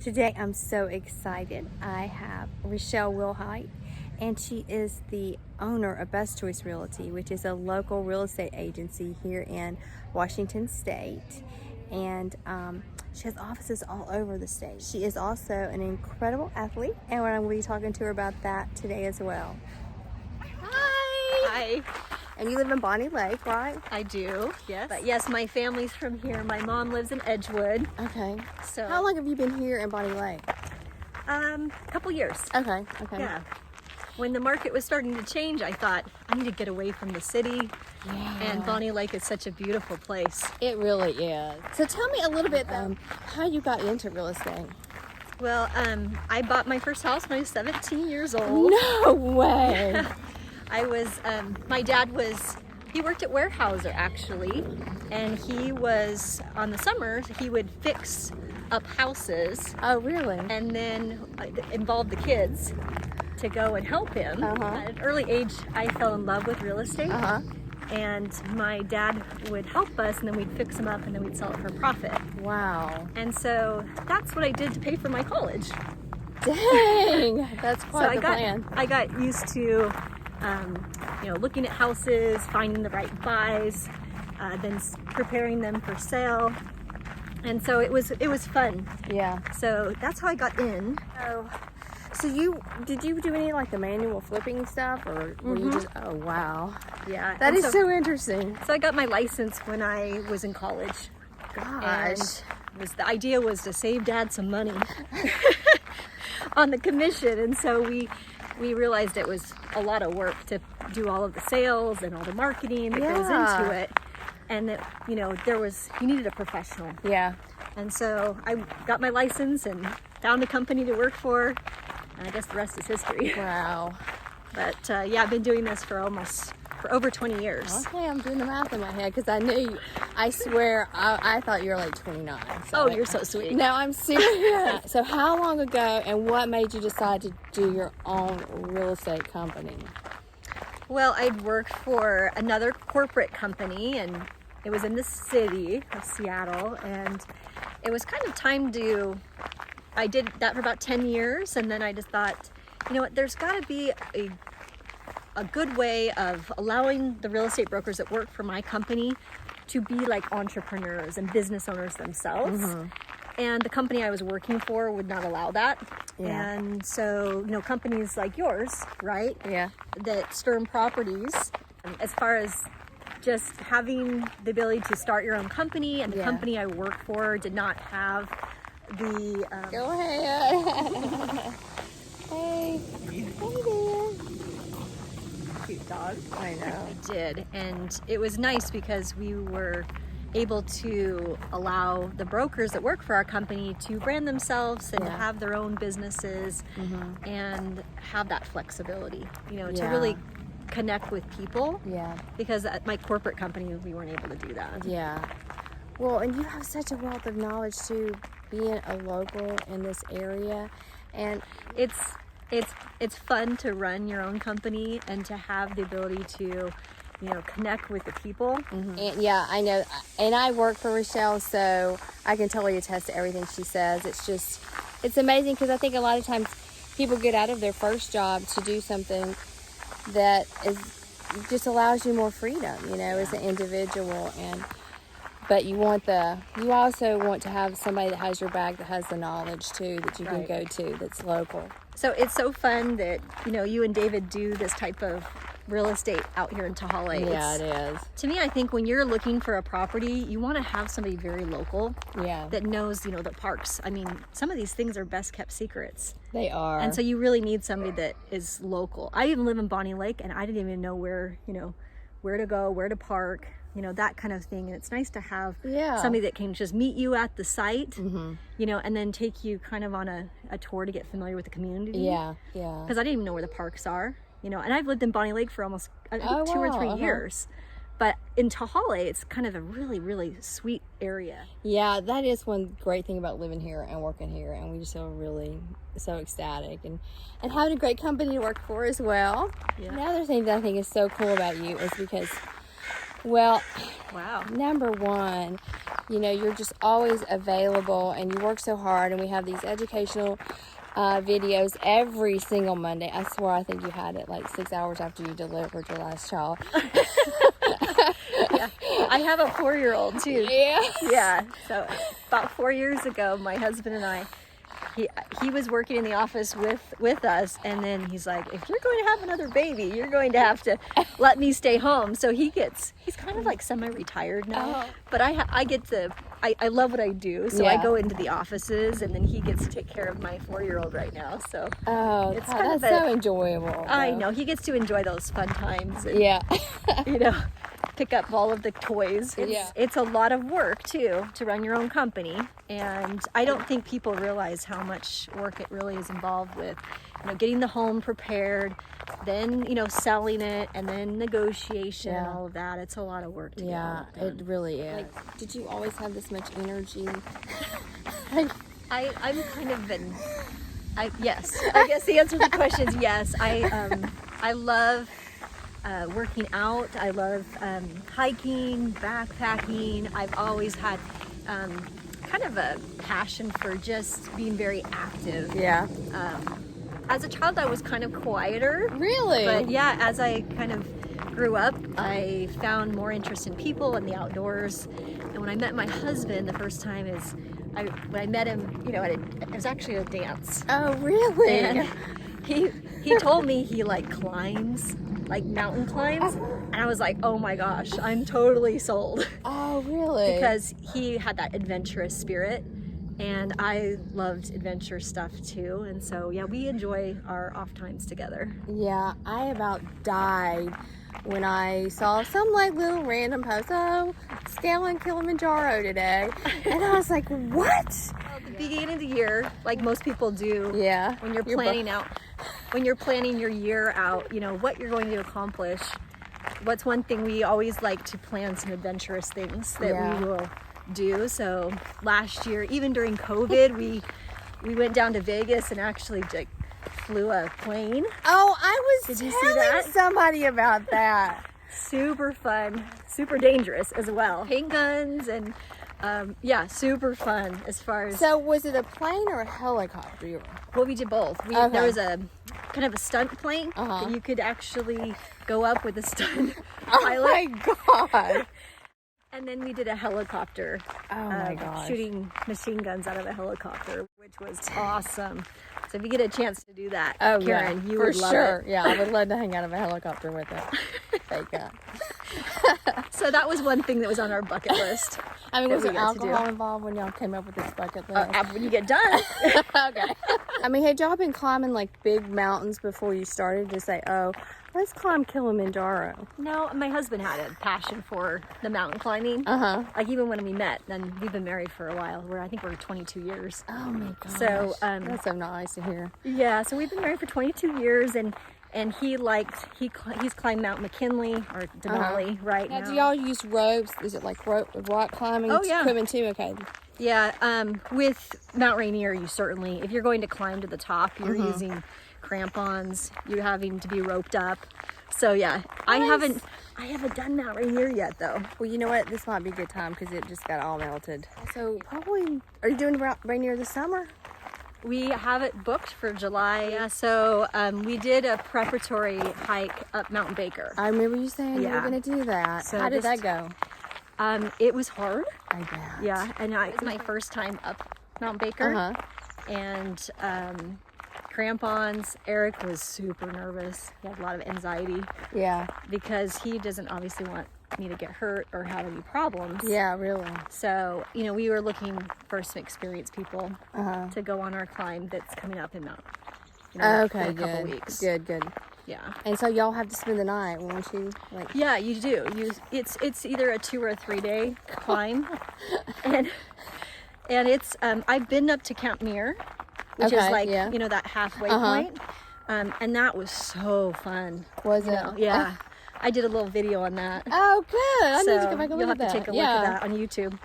Today I'm so excited. I have Rachelle Wilhite, and she is the owner of Best Choice Realty, which is a local real estate agency here in Washington State. And she has offices all over the state. She is also an incredible athlete, and I'm going to be talking to her about that today as well. Hi. And you live in Bonney Lake, right? I do, yes. But yes, my family's from here. My mom lives in Edgewood. Okay. So how long have you been here in Bonney Lake? A couple years. Okay. Yeah. When the market was starting to change, I thought, I need to get away from the city. Yeah. And Bonney Lake is such a beautiful place. It really is. So tell me a little bit how you got into real estate. Well, I bought my first house when I was 17 years old. No way. I was, my dad he worked at Weyerhaeuser actually, and he was, on the summers, he would fix up houses. Oh, really? And then involve the kids to go and help him. At an early age, I fell in love with real estate. And my dad would help us, and then we'd fix them up, and then we'd sell it for profit. Wow. And so that's what I did to pay for my college. Dang, that's quite the plan. I got used to, looking at houses, finding the right buys, then preparing them for sale. And so it was fun. Yeah. So that's how I got in. So did you do any like the manual flipping stuff, or were you just, oh wow. Yeah. That is so interesting. So I got my license when I was in college. Gosh. And the idea was to save Dad some money on the commission. And so we realized it was a lot of work to do all of the sales and all the marketing that goes into it. And that, you needed a professional. Yeah. And so I got my license and found a company to work for. And I guess the rest is history. Wow. But I've been doing this for over 20 years. Okay, I'm doing the math in my head because I swear, I thought you were like 29. So you're so sweet. No, I'm serious. So how long ago, and what made you decide to do your own real estate company? Well, I'd worked for another corporate company, and it was in the city of Seattle, and it was kind of time I did that for about 10 years, and then I just thought, you know what, there's got to be a good way of allowing the real estate brokers that work for my company to be like entrepreneurs and business owners themselves. And the company I was working for would not allow that. Yeah. And so, companies like yours, right? Yeah. That Sturm properties, as far as just having the ability to start your own company, and the company I work for did not have the... Go ahead. Hey. Hey there. Cute dog. I know. It did. And it was nice because we were able to allow the brokers that work for our company to brand themselves and have their own businesses and have that flexibility, to really connect with people. Yeah. Because at my corporate company, we weren't able to do that. Yeah. Well, and you have such a wealth of knowledge too, being a local in this area. And it's fun to run your own company and to have the ability to connect with the people. And yeah, I know. And I work for Rachelle, so I can totally attest to everything she says. It's amazing because I think a lot of times people get out of their first job to do something that just allows you more freedom, as an individual. But you also want to have somebody that has your back, that has the knowledge too, that you can go to, that's local. So it's so fun that, you and David do this type of real estate out here in Tehaleh. Yeah, it is. To me, I think when you're looking for a property, you want to have somebody very local that knows, the parks. I mean, some of these things are best kept secrets. They are. And so you really need somebody that is local. I even live in Bonney Lake, and I didn't even know where to go, where to park, that kind of thing. And it's nice to have somebody that can just meet you at the site, and then take you kind of on a tour to get familiar with the community. Yeah. Because I didn't even know where the parks are, and I've lived in Bonney Lake for almost 2 or 3 years. But in Tehaleh, it's kind of a really, really sweet area. Yeah, that is one great thing about living here and working here, and we just feel really so ecstatic and having a great company to work for as well. Yeah. The other thing that I think is so cool about you is because, well, wow. Number one, you're just always available, and you work so hard, and we have these educational videos every single Monday. I swear, I think you had it like 6 hours after you delivered your last child. Yeah, I have a 4-year-old too. Yeah. Yeah. So about 4 years ago, my husband and I, he was working in the office with us, and then he's like, if you're going to have another baby, you're going to have to let me stay home. So he's kind of like semi-retired now. Oh. But I love what I do, so I go into the offices, and then he gets to take care of my 4-year-old right now. So it's that's so enjoyable. I know, he gets to enjoy those fun times. And, Yeah. pick up all of the toys. It's a lot of work too to run your own company, and I don't think people realize how much work it really is involved with, getting the home prepared, then selling it, and then negotiation, and all of that. It's a lot of work to get all that done. It really is. Like, did you always have this much energy? I'm kind of yes. I guess the answer to the question is yes. I love working out. I love hiking, backpacking. I've always had kind of a passion for just being very active. Yeah. As a child, I was kind of quieter. Really? But yeah, as I kind of grew up, I found more interest in people and the outdoors. And when I met my husband, the first time when I met him, it was actually a dance. Oh, really? And he told me he climbs, mountain climbs, and I was like, oh my gosh, I'm totally sold. Oh, really? Because he had that adventurous spirit, and I loved adventure stuff too, and so yeah, we enjoy our off times together. Yeah, I about died when I saw some little random post, scaling Kilimanjaro today, and I was like, what? At the beginning of the year, like most people do, yeah, when you're planning your year out, what you're going to accomplish. What's one thing we always like to plan some adventurous things that we will do. So last year, even during COVID, we went down to Vegas and actually flew a plane. Oh, I was Did you see that? Somebody about that. Super fun, super dangerous as well. Paint guns and super fun as far as. So was it a plane or a helicopter? Well, we did both. There was a kind of a stunt plane that you could actually go up with a stunt pilot. Oh my God. And then we did a helicopter. Oh my gosh. Shooting machine guns out of a helicopter, which was awesome. So if you get a chance to do that, Karen, you would love it. Yeah, I would love to hang out of a helicopter with it. Fake up. So that was one thing that was on our bucket list. I mean, was there alcohol involved when y'all came up with this bucket list? When you get done. Okay. I mean, had y'all been climbing big mountains before you started to say, oh, let's climb Kilimanjaro? No, my husband had a passion for the mountain climbing. Even when we met, and we've been married for a while. I think we're 22 years. Oh my gosh. So that's so nice to hear. Yeah, so we've been married for 22 years, and he's climbed Mount McKinley or Denali right now. Do y'all use ropes? Is it rock climbing equipment too? Okay. Yeah, with Mount Rainier, you certainly, if you're going to climb to the top, you're using crampons. You're having to be roped up. So yeah, nice. I haven't done Mount Rainier yet though. Well, you know what? This might be a good time because it just got all melted. So probably, are you doing Rainier this summer? We have it booked for July. Yeah, so we did a preparatory hike up Mount Baker. I remember you saying you were going to do that. So how did that go? It was hard. I bet. Yeah, and it was my first time up Mount Baker. And crampons. Eric was super nervous. He had a lot of anxiety. Yeah. Because he doesn't obviously want me to get hurt or have any problems. Yeah, really. So, we were looking for some experienced people to go on our climb that's coming up in Mount. In a couple weeks. Good. Yeah. And so y'all have to spend the night, won't you? Yeah, you do. It's either a 2 or a 3 day climb, and it's I've been up to Camp Muir, which is that halfway point, and that was so fun. Was it? Yeah. I did a little video on that. Oh, good. I need to go back and look at that. You'll have to take a look at that on YouTube.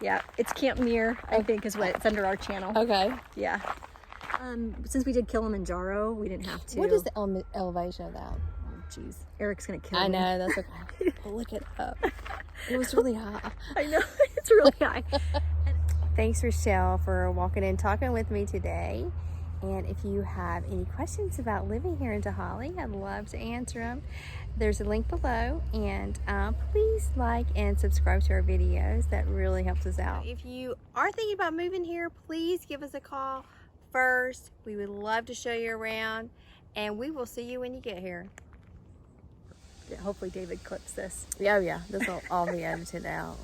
Yeah, it's Camp Muir, I think, is what it's under our channel. Okay. Yeah. Since we did Kilimanjaro, we didn't have to. What is the elevation of that? Oh, jeez. Eric's going to kill me. I know, that's okay. Look it up. It was really high. I know. It's really high. Thanks, Rachelle, for walking in talking with me today. And if you have any questions about living here in Tehaleh, I'd love to answer them. There's a link below, and please like and subscribe to our videos. That really helps us out. If you are thinking about moving here, please give us a call first. We would love to show you around, and we will see you when you get here. Hopefully David clips this. Oh yeah, this will all be edited out.